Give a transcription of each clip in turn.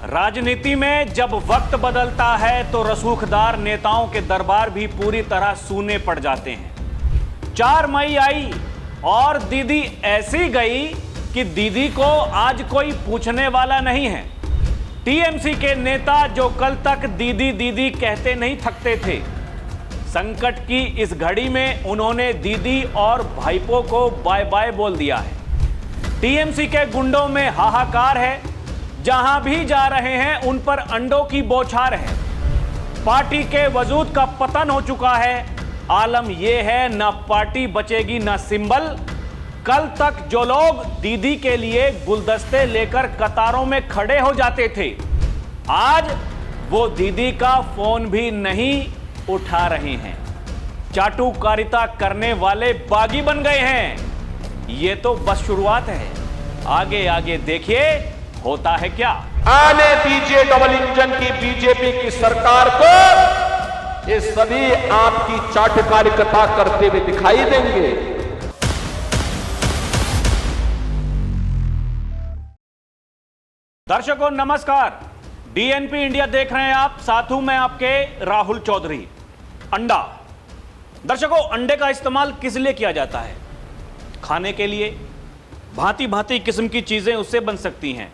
राजनीति में जब वक्त बदलता है तो रसूखदार नेताओं के दरबार भी पूरी तरह सूने पड़ जाते हैं। 4 मई आई और दीदी ऐसी गई कि दीदी को आज कोई पूछने वाला नहीं है। टीएमसी के नेता जो कल तक दीदी दीदी कहते नहीं थकते थे, संकट की इस घड़ी में उन्होंने दीदी और भाईपो को बाय बाय बोल दिया है। टीएमसी के गुंडों में हाहाकार है, जहां भी जा रहे हैं उन पर अंडों की बौछार है। पार्टी के वजूद का पतन हो चुका है। आलम यह है, ना पार्टी बचेगी ना सिंबल। कल तक जो लोग दीदी के लिए गुलदस्ते लेकर कतारों में खड़े हो जाते थे, आज वो दीदी का फोन भी नहीं उठा रहे हैं। चाटुकारिता करने वाले बागी बन गए हैं। ये तो बस शुरुआत है, आगे आगे देखिए होता है क्या। आने दीजिए डबल इंजन की बीजेपी की सरकार को। ये सभी आपकी चाटुकारिता करते हुए दिखाई देंगे। दर्शकों नमस्कार, डीएनपी इंडिया देख रहे हैं आप, साथ हूं मैं आपके राहुल चौधरी। अंडा, दर्शकों अंडे का इस्तेमाल किस लिए किया जाता है? खाने के लिए। भांति भांति किस्म की चीजें उससे बन सकती हैं।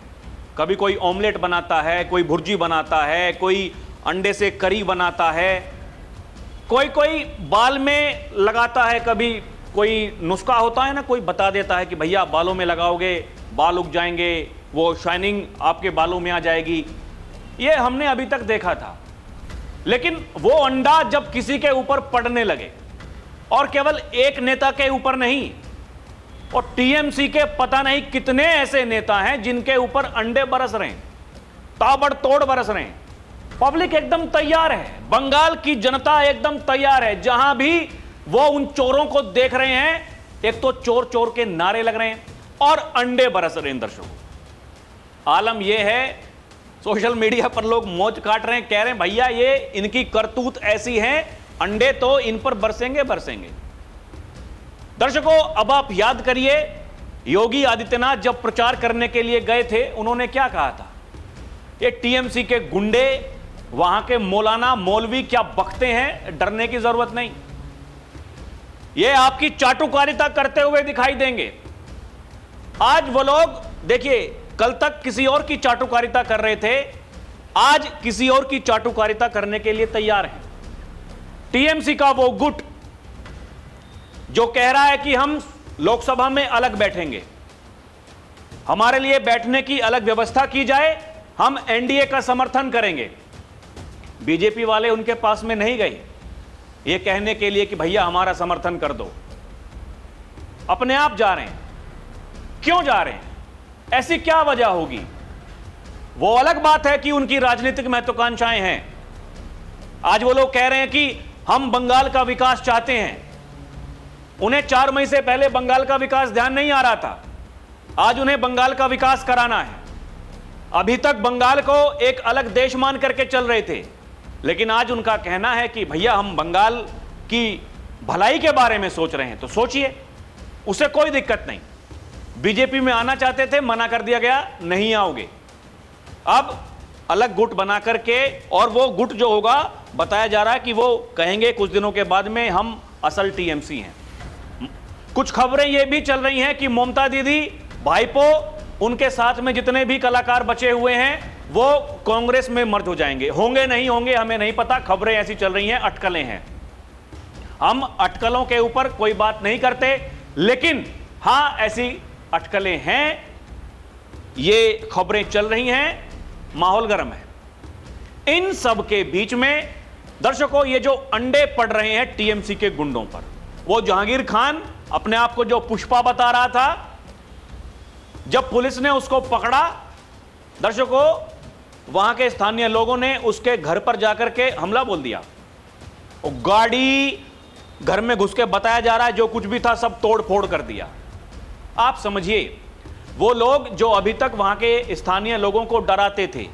कभी कोई ऑमलेट बनाता है, कोई भुर्जी बनाता है, कोई अंडे से करी बनाता है, कोई बाल में लगाता है। कभी कोई नुस्खा होता है ना, कोई बता देता है कि भैया बालों में लगाओगे बाल उग जाएंगे, वो शाइनिंग आपके बालों में आ जाएगी। ये हमने अभी तक देखा था। लेकिन वो अंडा जब किसी के ऊपर पड़ने लगे, और केवल एक नेता के ऊपर नहीं, और टीएमसी के पता नहीं कितने ऐसे नेता हैं जिनके ऊपर अंडे बरस रहे हैं, ताबड़तोड़ बरस रहे हैं। पब्लिक एकदम तैयार है, बंगाल की जनता एकदम तैयार है। जहां भी वो उन चोरों को देख रहे हैं, एक तो चोर चोर के नारे लग रहे हैं और अंडे बरस रहे हैं। दर्शकों आलम यह है, सोशल मीडिया पर लोग मौज काट रहे हैं, कह रहे हैं भैया ये इनकी करतूत ऐसी है, अंडे तो इन पर बरसेंगे बरसेंगे। दर्शकों अब आप याद करिए, योगी आदित्यनाथ जब प्रचार करने के लिए गए थे, उन्होंने क्या कहा था? ये टीएमसी के गुंडे, वहां के मौलाना मौलवी क्या बकते हैं, डरने की जरूरत नहीं। ये आपकी चाटुकारिता करते हुए दिखाई देंगे। आज वो लोग देखिए, कल तक किसी और की चाटुकारिता कर रहे थे, आज किसी और की चाटुकारिता करने के लिए तैयार हैं। टीएमसी का वो गुट जो कह रहा है कि हम लोकसभा में अलग बैठेंगे, हमारे लिए बैठने की अलग व्यवस्था की जाए, हम एनडीए का समर्थन करेंगे। बीजेपी वाले उनके पास में नहीं गए ये कहने के लिए कि भैया हमारा समर्थन कर दो। अपने आप जा रहे हैं। क्यों जा रहे हैं? ऐसी क्या वजह होगी? वो अलग बात है कि उनकी राजनीतिक महत्वाकांक्षाएं हैं। आज वो लोग कह रहे हैं कि हम बंगाल का विकास चाहते हैं। उन्हें 4 मई से पहले बंगाल का विकास ध्यान नहीं आ रहा था, आज उन्हें बंगाल का विकास कराना है। अभी तक बंगाल को एक अलग देश मान करके चल रहे थे, लेकिन आज उनका कहना है कि भैया हम बंगाल की भलाई के बारे में सोच रहे हैं। तो सोचिए, उसे कोई दिक्कत नहीं। बीजेपी में आना चाहते थे, मना कर दिया गया, नहीं आओगे। अब अलग गुट बना करके, और वो गुट जो होगा बताया जा रहा है कि वो कहेंगे कुछ दिनों के बाद में हम असल टीएमसी हैं। कुछ खबरें ये भी चल रही हैं कि ममता दीदी, भाईपो, उनके साथ में जितने भी कलाकार बचे हुए हैं वो कांग्रेस में मर्ज हो जाएंगे। होंगे नहीं होंगे हमें नहीं पता, खबरें ऐसी चल रही हैं, अटकलें हैं। हम अटकलों के ऊपर कोई बात नहीं करते, लेकिन हां ऐसी अटकलें हैं, ये खबरें चल रही हैं, माहौल गर्म है। इन सब के बीच में दर्शकों ये जो अंडे पड़ रहे हैं टीएमसी के गुंडों पर, वो जहांगीर खान अपने आप को जो पुष्पा बता रहा था, जब पुलिस ने उसको पकड़ा, दर्शकों वहां के स्थानीय लोगों ने उसके घर पर जाकर के हमला बोल दिया। वो गाड़ी घर में घुस के, बताया जा रहा है जो कुछ भी था सब तोड़ फोड़ कर दिया। आप समझिए, वो लोग जो अभी तक वहां के स्थानीय लोगों को डराते थे,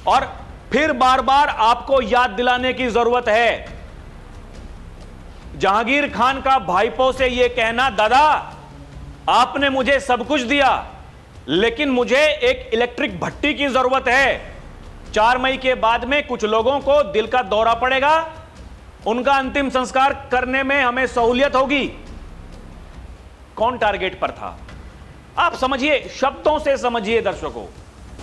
और फिर बार बार आपको याद दिलाने की जरूरत है, जहांगीर खान का भाईपो से यह कहना, दादा आपने मुझे सब कुछ दिया, लेकिन मुझे एक इलेक्ट्रिक भट्टी की जरूरत है, 4 मई के बाद में कुछ लोगों को दिल का दौरा पड़ेगा, उनका अंतिम संस्कार करने में हमें सहूलियत होगी। कौन टारगेट पर था? आप समझिए, शब्दों से समझिए दर्शकों।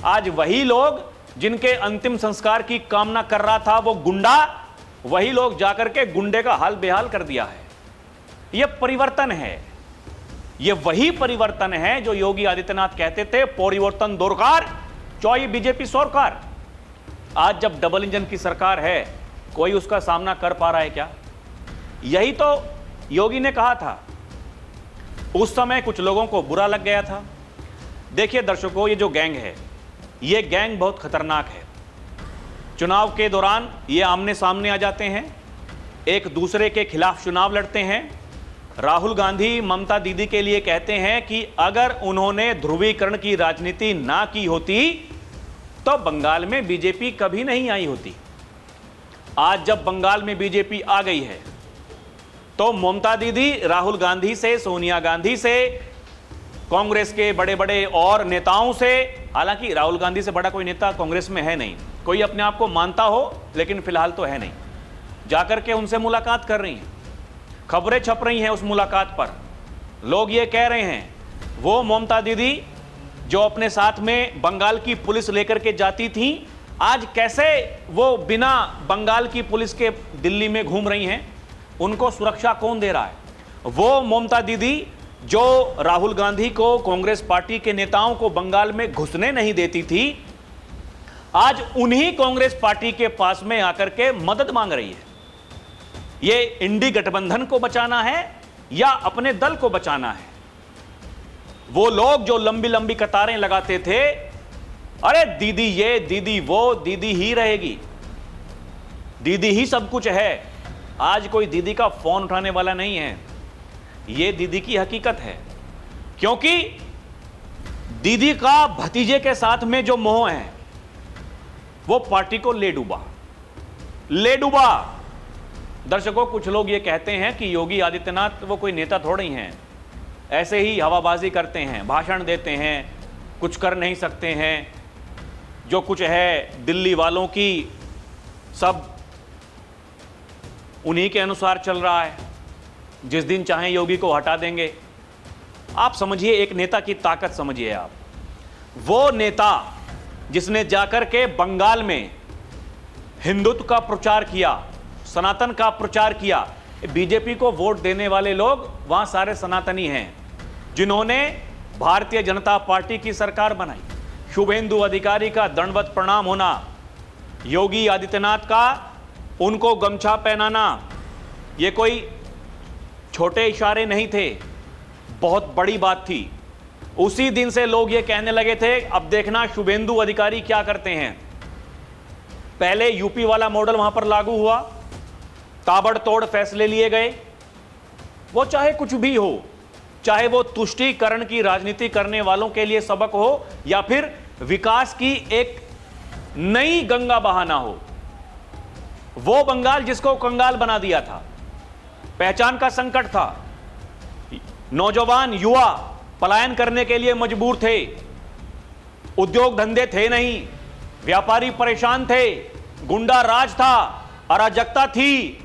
आज वही लोग जिनके अंतिम संस्कार की कामना कर रहा था वो गुंडा, वही लोग जाकर के गुंडे का हाल बेहाल कर दिया है। यह परिवर्तन है, यह वही परिवर्तन है जो योगी आदित्यनाथ कहते थे, परिवर्तन दरकार, चौई बीजेपी सरकार। आज जब डबल इंजन की सरकार है, कोई उसका सामना कर पा रहा है क्या? यही तो योगी ने कहा था। उस समय कुछ लोगों को बुरा लग गया था। देखिए दर्शकों, ये जो गैंग है, ये गैंग बहुत खतरनाक है। चुनाव के दौरान ये आमने सामने आ जाते हैं, एक दूसरे के खिलाफ चुनाव लड़ते हैं। राहुल गांधी ममता दीदी के लिए कहते हैं कि अगर उन्होंने ध्रुवीकरण की राजनीति ना की होती तो बंगाल में बीजेपी कभी नहीं आई होती। आज जब बंगाल में बीजेपी आ गई है तो ममता दीदी राहुल गांधी से, सोनिया गांधी से, कांग्रेस के बड़े बड़े और नेताओं से, हालांकि राहुल गांधी से बड़ा कोई नेता कांग्रेस में है नहीं, कोई अपने आप को मानता हो लेकिन फिलहाल तो है नहीं, जाकर के उनसे मुलाकात कर रही हैं। खबरें छप रही हैं उस मुलाकात पर। लोग ये कह रहे हैं वो ममता दीदी जो अपने साथ में बंगाल की पुलिस लेकर के जाती थी, आज कैसे वो बिना बंगाल की पुलिस के दिल्ली में घूम रही हैं? उनको सुरक्षा कौन दे रहा है? वो ममता दीदी जो राहुल गांधी को, कांग्रेस पार्टी के नेताओं को बंगाल में घुसने नहीं देती थी, आज उन्हीं कांग्रेस पार्टी के पास में आकर के मदद मांग रही है। ये इंडी गठबंधन को बचाना है या अपने दल को बचाना है? वो लोग जो लंबी लंबी कतारें लगाते थे, अरे दीदी ये, दीदी वो, दीदी ही रहेगी, दीदी ही सब कुछ है, आज कोई दीदी का फोन उठाने वाला नहीं है। ये दीदी की हकीकत है, क्योंकि दीदी का भतीजे के साथ में जो मोह है वो पार्टी को ले डूबा। दर्शकों, कुछ लोग ये कहते हैं कि योगी आदित्यनाथ वो कोई नेता थोड़े ही हैं, ऐसे ही हवाबाजी करते हैं, भाषण देते हैं, कुछ कर नहीं सकते हैं, जो कुछ है दिल्ली वालों की सब उन्हीं के अनुसार चल रहा है, जिस दिन चाहें योगी को हटा देंगे। आप समझिए, एक नेता की ताकत समझिए आप। वो नेता जिसने जाकर के बंगाल में हिंदुत्व का प्रचार किया, सनातन का प्रचार किया, बीजेपी को वोट देने वाले लोग वहां सारे सनातनी हैं, जिन्होंने भारतीय जनता पार्टी की सरकार बनाई। शुभेंदु अधिकारी का दंडवत प्रणाम होना, योगी आदित्यनाथ का उनको गमछा पहनाना, ये कोई छोटे इशारे नहीं थे, बहुत बड़ी बात थी। उसी दिन से लोग ये कहने लगे थे, अब देखना शुभेंदु अधिकारी क्या करते हैं। पहले यूपी वाला मॉडल वहां पर लागू हुआ, ताबड़तोड़ फैसले लिए गए। वो चाहे कुछ भी हो, चाहे वो तुष्टीकरण की राजनीति करने वालों के लिए सबक हो या फिर विकास की एक नई गंगा बहाना हो। वो बंगाल जिसको कंगाल बना दिया था, पहचान का संकट था, नौजवान युवा पलायन करने के लिए मजबूर थे, उद्योग धंधे थे नहीं, व्यापारी परेशान थे, गुंडा राज था, अराजकता थी,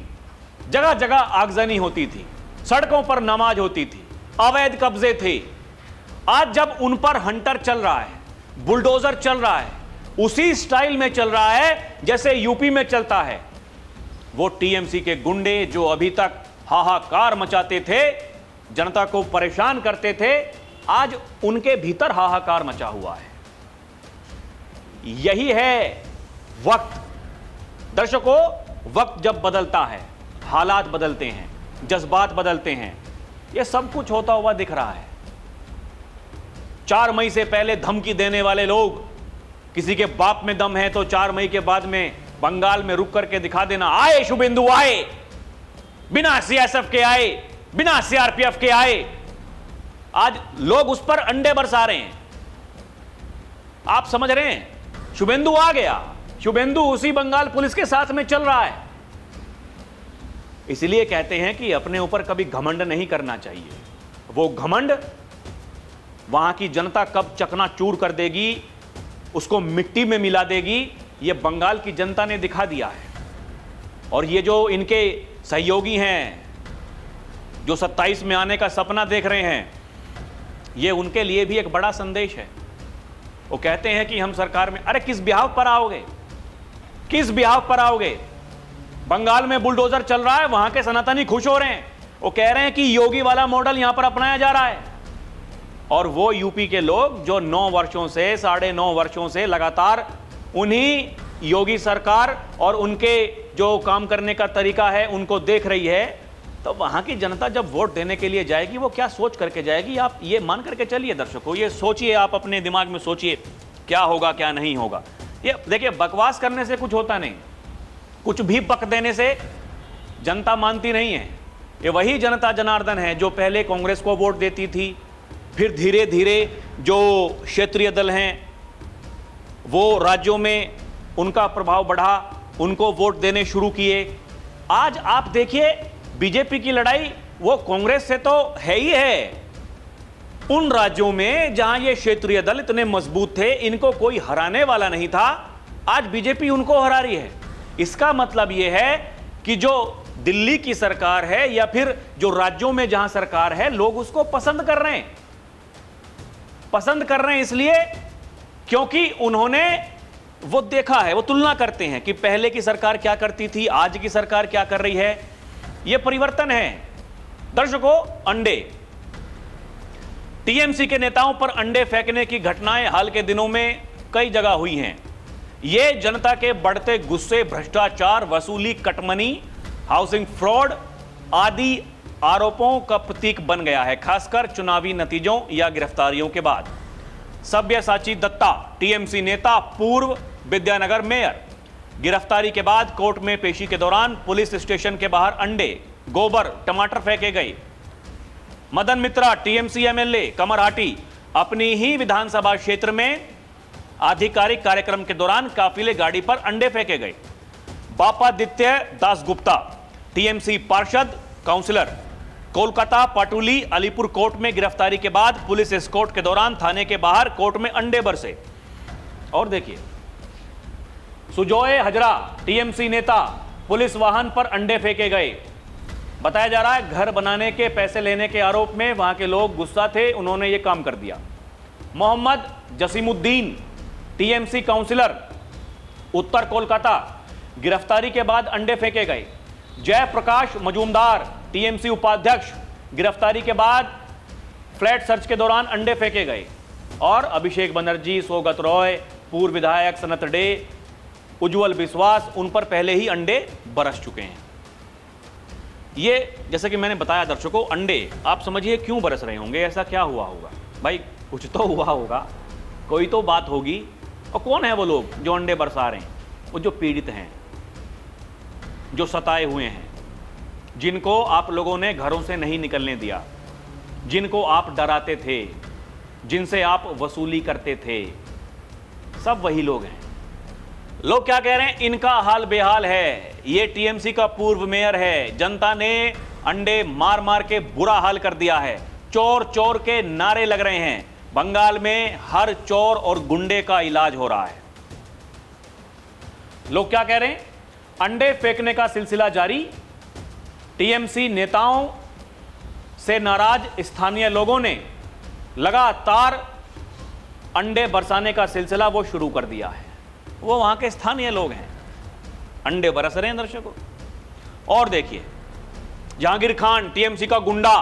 जगह जगह आगजनी होती थी, सड़कों पर नमाज होती थी, अवैध कब्जे थे। आज जब उन पर हंटर चल रहा है, बुलडोजर चल रहा है, उसी स्टाइल में चल रहा है जैसे यूपी में चलता है। वो टीएमसी के गुंडे जो अभी तक हाहाकार मचाते थे, जनता को परेशान करते थे, आज उनके भीतर हाहाकार मचा हुआ है। यही है वक्त। दर्शकों, वक्त जब बदलता है, हालात बदलते हैं, जज्बात बदलते हैं, यह सब कुछ होता हुआ दिख रहा है। 4 मई से पहले धमकी देने वाले लोग, किसी के बाप में दम है तो 4 मई के बाद में बंगाल में रुक करके दिखा देना, आए शुभेंदु आए, बिना सीएसएफ के आए, बिना सीआरपीएफ के आए। आज लोग उस पर अंडे बरसा रहे हैं। आप समझ रहे हैं, शुभेंदु आ गया, शुभेंदु उसी बंगाल पुलिस के साथ में चल रहा है। इसलिए कहते हैं कि अपने ऊपर कभी घमंड नहीं करना चाहिए। वो घमंड वहां की जनता कब चकनाचूर कर देगी, उसको मिट्टी में मिला देगी, ये बंगाल की जनता ने दिखा दिया है। और ये जो इनके सहयोगी हैं, जो 27 में आने का सपना देख रहे हैं, ये उनके लिए भी एक बड़ा संदेश है। वो कहते हैं कि हम सरकार में, अरे किस बिहाव पर आओगे, किस बिहाव पर आओगे? बंगाल में बुलडोजर चल रहा है, वहां के सनातनी खुश हो रहे हैं, वो कह रहे हैं कि योगी वाला मॉडल यहां पर अपनाया जा रहा है। और वो यूपी के लोग जो 9 वर्षों से, 9.5 वर्षों से लगातार उन्हीं योगी सरकार और उनके जो काम करने का तरीका है उनको देख रही है, तो वहां की जनता जब वोट देने के लिए जाएगी, वो क्या सोच करके जाएगी? आप ये मान करके चलिए दर्शकों, ये सोचिए, आप अपने दिमाग में सोचिए क्या होगा क्या नहीं होगा। ये देखिए, बकवास करने से कुछ होता नहीं, कुछ भी बक देने से जनता मानती नहीं है। ये वही जनता जनार्दन है जो पहले कांग्रेस को वोट देती थी, फिर धीरे धीरे जो क्षेत्रीय दल हैं वो राज्यों में उनका प्रभाव बढ़ा, उनको वोट देने शुरू किए। आज आप देखिए, बीजेपी की लड़ाई वो कांग्रेस से तो है ही है। उन राज्यों में जहां ये क्षेत्रीय दल इतने मजबूत थे, इनको कोई हराने वाला नहीं था, आज बीजेपी उनको हरा रही है। इसका मतलब यह है कि जो दिल्ली की सरकार है या फिर जो राज्यों में जहां सरकार है, लोग उसको पसंद कर रहे हैं। पसंद कर रहे हैं इसलिए क्योंकि उन्होंने वो देखा है, वो तुलना करते हैं कि पहले की सरकार क्या करती थी, आज की सरकार क्या कर रही है। ये परिवर्तन है दर्शकों। अंडे, टीएमसी के नेताओं पर अंडे फेंकने की घटनाएं हाल के दिनों में कई जगह हुई हैं। ये जनता के बढ़ते गुस्से, भ्रष्टाचार, वसूली, कटमनी, हाउसिंग फ्रॉड आदि आरोपों का प्रतीक बन गया है, खासकर चुनावी नतीजों या गिरफ्तारियों के बाद। सब्यसाची दत्ता, टीएमसी नेता, पूर्व विद्यानगर मेयर, गिरफ्तारी के बाद कोर्ट में पेशी के दौरान पुलिस स्टेशन के बाहर अंडे, गोबर, टमाटर फेंके गए। मदन मित्रा, टीएमसी एमएलए, कमरहाटी, अपनी ही विधानसभा क्षेत्र में आधिकारिक कार्यक्रम के दौरान काफिले गाड़ी पर अंडे फेंके गए। बापादित्य दासगुप्ता, टीएमसी पार्षद, काउंसलर, कोलकाता, पाटुली, अलीपुर कोर्ट में गिरफ्तारी के बाद पुलिस एस्कॉर्ट के दौरान थाने के बाहर कोर्ट में अंडे बरसे। और देखिए, सुजोय हजरा, टीएमसी नेता, पुलिस वाहन पर अंडे फेंके गए। बताया जा रहा है घर बनाने के पैसे लेने के आरोप में वहां के लोग गुस्सा थे, उन्होंने यह काम कर दिया। मोहम्मद जसीमुद्दीन, टीएमसी काउंसलर, उत्तर कोलकाता, गिरफ्तारी के बाद अंडे फेंके गए। जयप्रकाश मजूमदार, टीएमसी उपाध्यक्ष, गिरफ्तारी के बाद फ्लैट सर्च के दौरान अंडे फेंके गए। और अभिषेक बनर्जी, सौगत रॉय, पूर्व विधायक सनत डे, उज्जवल विश्वास, उन पर पहले ही अंडे बरस चुके हैं। ये जैसे कि मैंने बताया दर्शकों, अंडे आप समझिए क्यों बरस रहे होंगे, ऐसा क्या हुआ होगा भाई? कुछ तो हुआ होगा, कोई तो बात होगी। और कौन है वो लोग जो अंडे बरसा रहे हैं? वो जो पीड़ित हैं, जो सताए हुए हैं, जिनको आप लोगों ने घरों से नहीं निकलने दिया, जिनको आप डराते थे, जिनसे आप वसूली करते थे, सब वही लोग हैं। लोग क्या कह रहे हैं? इनका हाल बेहाल है। ये टीएमसी का पूर्व मेयर है, जनता ने अंडे मार मार के बुरा हाल कर दिया है। चोर चोर के नारे लग रहे हैं। बंगाल में हर चोर और गुंडे का इलाज हो रहा है। लोग क्या कह रहे हैं? अंडे फेंकने का सिलसिला जारी। टीएमसी नेताओं से नाराज स्थानीय लोगों ने लगातार अंडे बरसाने का सिलसिला वो शुरू कर दिया है। वो वहां के स्थानीय लोग हैं, अंडे बरस रहे हैं दर्शकों। और देखिए, जहांगीर खान, टीएमसी का गुंडा,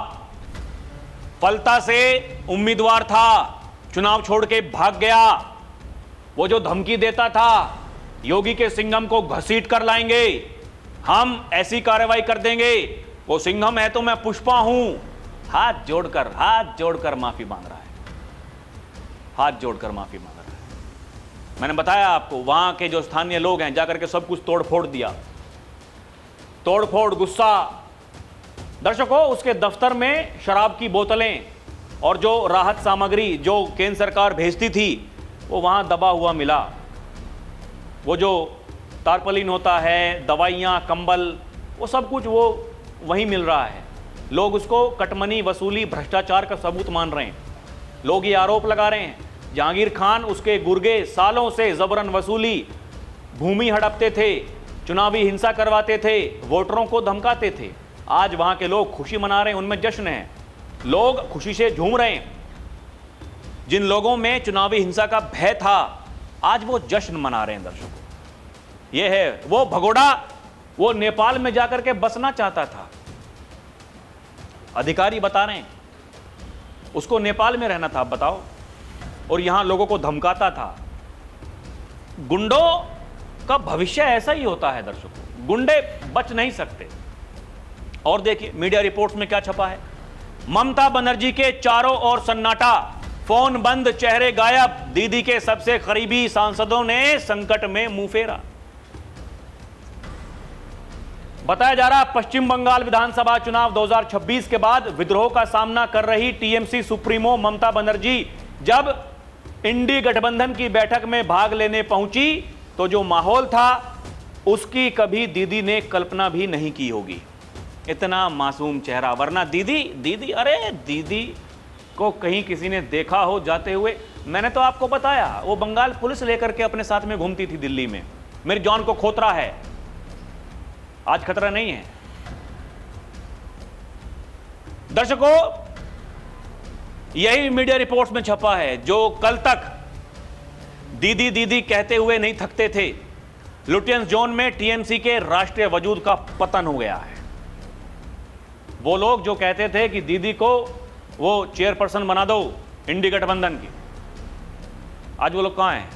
फलता से उम्मीदवार था, चुनाव छोड़ के भाग गया। वो जो धमकी देता था, योगी के सिंघम को घसीट कर लाएंगे, हम ऐसी कार्रवाई कर देंगे, वो सिंघम है तो मैं पुष्पा हूं, हाथ जोड़कर माफी मांग रहा है। हाथ जोड़कर माफी मांग रहा है। मैंने बताया आपको, वहां के जो स्थानीय लोग हैं, जाकर के सब कुछ तोड़फोड़ दिया। तोड़फोड़, गुस्सा। दर्शकों, उसके दफ्तर में शराब की बोतलें और जो राहत सामग्री जो केंद्र सरकार भेजती थी, वो वहां दबा हुआ मिला। वो जो तारपलिन होता है, दवाइयाँ, कंबल, वो सब कुछ वो वहीं मिल रहा है। लोग उसको कटमनी, वसूली, भ्रष्टाचार का सबूत मान रहे हैं। लोग ये आरोप लगा रहे हैं, जहांगीर खान, उसके गुर्गे सालों से जबरन वसूली, भूमि हड़पते थे, चुनावी हिंसा करवाते थे, वोटरों को धमकाते थे। आज वहां के लोग खुशी मना रहे हैं, उनमें जश्न है, लोग खुशी से झूम रहे हैं। जिन लोगों में चुनावी हिंसा का भय था, आज वो जश्न मना रहे हैं। दर्शकों, ये है वो भगोड़ा, वो नेपाल में जाकर के बसना चाहता था, अधिकारी बता रहे हैं उसको नेपाल में रहना था, आप बताओ, और यहां लोगों को धमकाता था। गुंडों का भविष्य ऐसा ही होता है दर्शकों, गुंडे बच नहीं सकते। और देखिए मीडिया रिपोर्ट्स में क्या छपा है, ममता बनर्जी के चारों ओर सन्नाटा, फोन बंद, चेहरे गायब, दीदी के सबसे करीबी सांसदों ने संकट में मुंह फेरा। बताया जा रहा है पश्चिम बंगाल विधानसभा चुनाव 2026 के बाद विद्रोह का सामना कर रही टीएमसी सुप्रीमो ममता बनर्जी जब इंडी गठबंधन की बैठक में भाग लेने पहुंची तो जो माहौल था उसकी कभी दीदी ने कल्पना भी नहीं की होगी। इतना मासूम चेहरा, वरना दीदी अरे दीदी को कहीं किसी ने देखा हो जाते हुए? मैंने तो आपको बताया वो बंगाल पुलिस लेकर के अपने साथ में घूमती थी दिल्ली में। मेरी जान को खतरा है, आज खतरा नहीं है। दर्शकों, यही मीडिया रिपोर्ट्स में छपा है, जो कल तक दीदी दीदी कहते हुए नहीं थकते थे, लुटियंस जोन में टीएमसी के राष्ट्रीय वजूद का पतन हो गया है। वो लोग जो कहते थे कि दीदी को वो चेयरपर्सन बना दो इंडी गठबंधन की, आज वो लोग कहां हैं?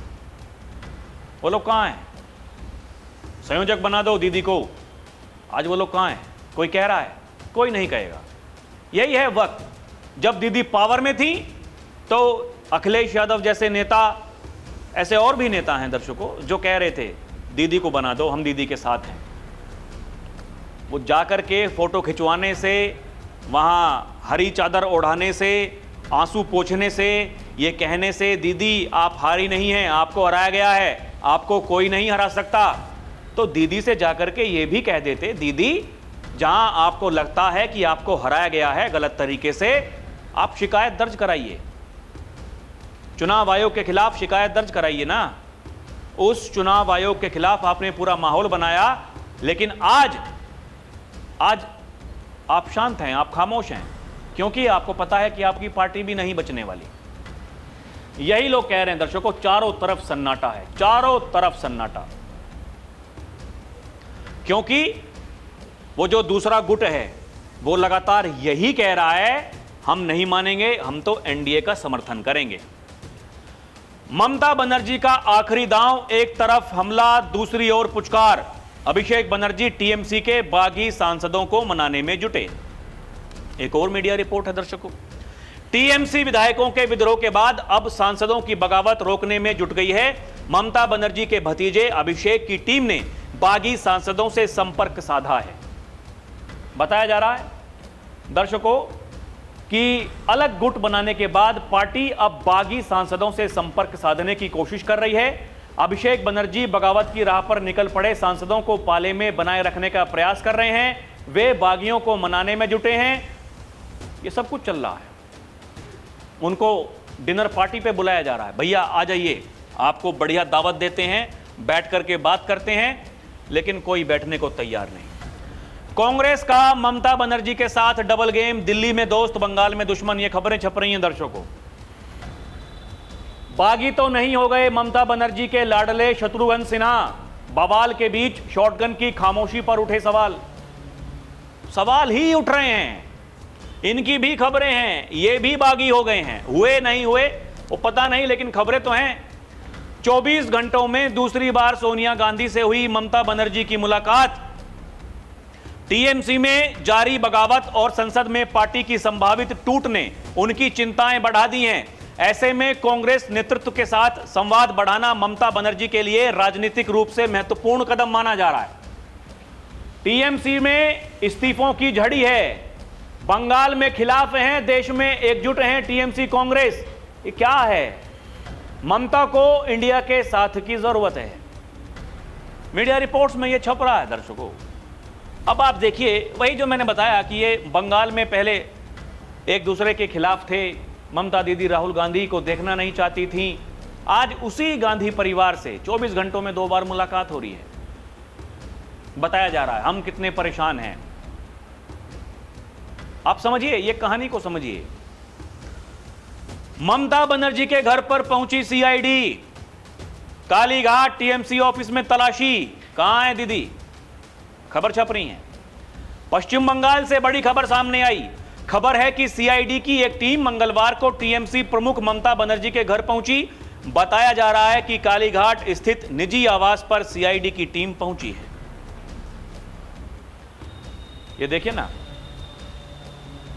वो लोग कहां हैं? संयोजक बना दो दीदी को, आज वो लोग कहां हैं? कोई कह रहा है? कोई नहीं कहेगा। यही है वक्त, जब दीदी पावर में थी तो अखिलेश यादव जैसे नेता, ऐसे और भी नेता हैं दर्शकों, जो कह रहे थे दीदी को बना दो, हम दीदी के साथ हैं। वो जाकर के फोटो खिंचवाने से, वहां हरी चादर ओढ़ाने से, आंसू पोंछने से, ये कहने से दीदी आप हारी नहीं हैं, आपको हराया गया है, आपको कोई नहीं हरा सकता, तो दीदी से जाकर के ये भी कह देते, दीदी जहां आपको लगता है कि आपको हराया गया है गलत तरीके से, आप शिकायत दर्ज कराइए, चुनाव आयोग के खिलाफ शिकायत दर्ज कराइए ना। उस चुनाव आयोग के खिलाफ आपने पूरा माहौल बनाया, लेकिन आज आप शांत हैं, आप खामोश हैं, क्योंकि आपको पता है कि आपकी पार्टी भी नहीं बचने वाली। यही लोग कह रहे हैं दर्शकों, चारों तरफ सन्नाटा है, चारों तरफ सन्नाटा, क्योंकि वो जो दूसरा गुट है वो लगातार यही कह रहा है, हम नहीं मानेंगे, हम तो एनडीए का समर्थन करेंगे। ममता बनर्जी का आखिरी दांव, एक तरफ हमला, दूसरी ओर पुचकार। अभिषेक बनर्जी टीएमसी के बागी सांसदों को मनाने में जुटे। एक और मीडिया रिपोर्ट है दर्शकों, टीएमसी विधायकों के विद्रोह के बाद अब सांसदों की बगावत रोकने में जुट गई है। ममता बनर्जी के भतीजे अभिषेक की टीम ने बागी सांसदों से संपर्क साधा है। बताया जा रहा है दर्शकों कि अलग गुट बनाने के बाद पार्टी अब बागी सांसदों से संपर्क साधने की कोशिश कर रही है। अभिषेक बनर्जी बगावत की राह पर निकल पड़े सांसदों को पाले में बनाए रखने का प्रयास कर रहे हैं, वे बागियों को मनाने में जुटे हैं। ये सब कुछ चल रहा है, उनको डिनर पार्टी पे बुलाया जा रहा है, भैया आ जाइए, आपको बढ़िया दावत देते हैं, बैठ करके बात करते हैं, लेकिन कोई बैठने को तैयार नहीं। कांग्रेस का ममता बनर्जी के साथ डबल गेम, दिल्ली में दोस्त बंगाल में दुश्मन, ये खबरें छप रही हैं दर्शकों। बागी तो नहीं हो गए ममता बनर्जी के लाडले शत्रुघ्न सिन्हा, बवाल के बीच शॉटगन की खामोशी पर उठे सवाल ही उठ रहे हैं, इनकी भी खबरें हैं, ये भी बागी हो गए हैं, हुए नहीं हुए वो पता नहीं, लेकिन खबरें तो हैं। 24 घंटों में दूसरी बार सोनिया गांधी से हुई ममता बनर्जी की मुलाकात। टीएमसी में जारी बगावत और संसद में पार्टी की संभावित टूट ने उनकी चिंताएं बढ़ा दी हैं। ऐसे में कांग्रेस नेतृत्व के साथ संवाद बढ़ाना ममता बनर्जी के लिए राजनीतिक रूप से महत्वपूर्ण कदम माना जा रहा है। टीएमसी में इस्तीफों की झड़ी है, बंगाल में खिलाफ हैं, देश में एकजुट हैं टीएमसी कांग्रेस। ये क्या है? ममता को इंडिया के साथ की जरूरत है। मीडिया रिपोर्ट्स में यह छप रहा है दर्शकों। अब आप देखिए, वही जो मैंने बताया कि ये बंगाल में पहले एक दूसरे के खिलाफ थे, ममता दीदी राहुल गांधी को देखना नहीं चाहती थी, आज उसी गांधी परिवार से 24 घंटों में 2 बार मुलाकात हो रही है। बताया जा रहा है हम कितने परेशान हैं। आप समझिए, ये कहानी को समझिए। ममता बनर्जी के घर पर पहुंची सीआईडी, कालीघाट टीएमसी ऑफिस में तलाशी। कहां है दीदी? खबर छप रही है। पश्चिम बंगाल से बड़ी खबर सामने आई। खबर है कि सीआईडी की एक टीम मंगलवार को टीएमसी प्रमुख ममता बनर्जी के घर पहुंची। बताया जा रहा है कि कालीघाट स्थित निजी आवास पर सीआईडी की टीम पहुंची है। ये देखिए ना,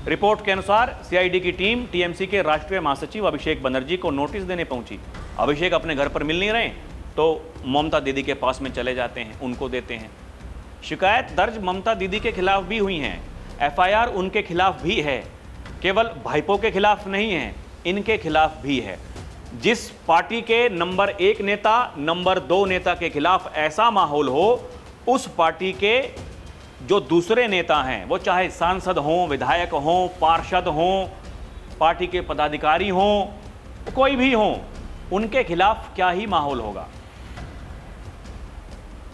रिपोर्ट के अनुसार सीआईडी की टीम टीएमसी के राष्ट्रीय महासचिव अभिषेक बनर्जी को नोटिस देने पहुंची। अभिषेक अपने घर पर मिल नहीं रहे तो ममता दीदी के पास में चले जाते हैं, उनको देते हैं। शिकायत दर्ज ममता दीदी के खिलाफ भी हुई हैं, एफआईआर उनके खिलाफ भी है। केवल भाईपो के खिलाफ नहीं है, इनके खिलाफ भी है। जिस पार्टी के नंबर 1 नेता, नंबर 2 नेता के खिलाफ ऐसा माहौल हो, उस पार्टी के जो दूसरे नेता हैं, वो चाहे सांसद हों, विधायक हों, पार्षद हों, पार्टी के पदाधिकारी हों, कोई भी हों, उनके खिलाफ क्या ही माहौल होगा।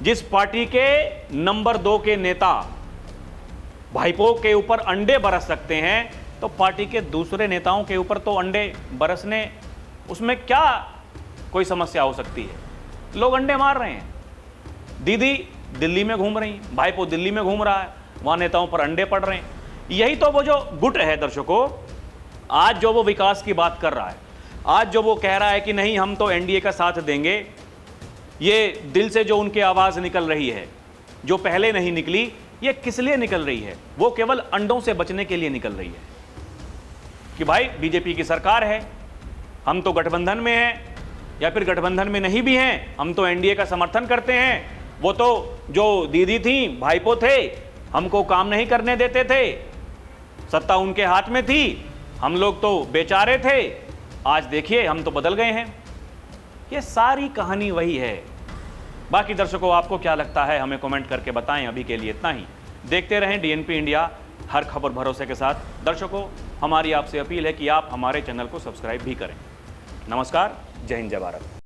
जिस पार्टी के नंबर 2 के नेता भाईपो के ऊपर अंडे बरस सकते हैं, तो पार्टी के दूसरे नेताओं के ऊपर तो अंडे बरसने, उसमें क्या कोई समस्या हो सकती है? लोग अंडे मार रहे हैं। दीदी दिल्ली में घूम रही, भाईपो दिल्ली में घूम रहा है, वहां नेताओं पर अंडे पड़ रहे हैं। यही तो वो जो गुट है दर्शकों, आज जो वो विकास की बात कर रहा है, आज जो वो कह रहा है कि नहीं हम तो एनडीए का साथ देंगे, ये दिल से जो उनकी आवाज निकल रही है, जो पहले नहीं निकली, ये किस लिए निकल रही है? वो केवल अंडों से बचने के लिए निकल रही है कि भाई बीजेपी की सरकार है, हम तो गठबंधन में हैं, या फिर गठबंधन में नहीं भी हैं, हम तो एनडीए का समर्थन करते हैं। वो तो जो दीदी थी, भाईपो थे, हमको काम नहीं करने देते थे, सत्ता उनके हाथ में थी, हम लोग तो बेचारे थे, आज देखिए हम तो बदल गए हैं। ये सारी कहानी वही है। बाकी दर्शकों, आपको क्या लगता है हमें कमेंट करके बताएं। अभी के लिए इतना ही। देखते रहें डीएनपी इंडिया, हर खबर भरोसे के साथ। दर्शकों, हमारी आपसे अपील है कि आप हमारे चैनल को सब्सक्राइब भी करें। नमस्कार, जय हिंद, जय भारत।